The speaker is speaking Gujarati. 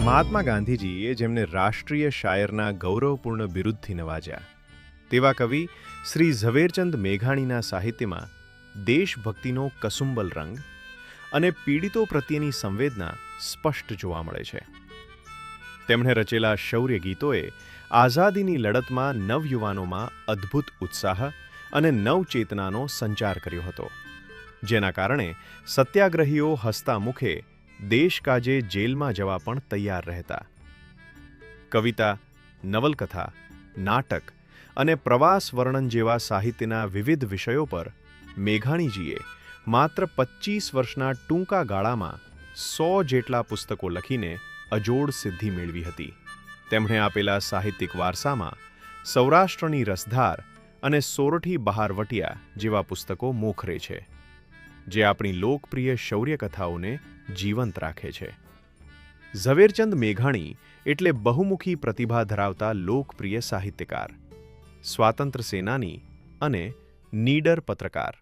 મહાત્મા ગાંધીજીએ જેમને રાષ્ટ્રીય શાયરના ગૌરવપૂર્ણ બિરુદથી નવાજ્યા તેવા કવિ શ્રી ઝવેરચંદ મેઘાણીના સાહિત્યમાં દેશભક્તિનો કસુંબલ રંગ અને પીડિતો પ્રત્યેની સંવેદના સ્પષ્ટ જોવા મળે છે. તેમણે રચેલા શૌર્ય ગીતોએ આઝાદીની લડતમાં નવયુવાનોમાં અદ્ભુત ઉત્સાહ અને નવચેતનાનો સંચાર કર્યો હતો, જેના કારણે સત્યાગ્રહીઓ હસતા મુખે દેશ કાજે જેલમાં જવા પણ તૈયાર રહેતા. કવિતા, નવલકથા, નાટક અને પ્રવાસ વર્ણન જેવા સાહિત્યના વિવિધ વિષયો પર મેઘાણીજીએ માત્ર 25 વર્ષના ટૂંકા ગાળામાં 100 જેટલા પુસ્તકો લખીને અજોડ સિદ્ધિ મેળવી હતી. તેમણે આપેલા સાહિત્યિક વારસામાં સૌરાષ્ટ્રની રસધાર અને સોરઠી બહારવટિયા જેવા પુસ્તકો મોખરે છે, જે આપણી લોકપ્રિય શૌર્ય કથાઓને જીવંત રાખે છે. ઝવેરચંદ મેઘાણી એટલે બહુમુખી પ્રતિભા ધરાવતા લોકપ્રિય સાહિત્યકાર, સ્વાતંત્ર્ય સેનાની અને નીડર પત્રકાર.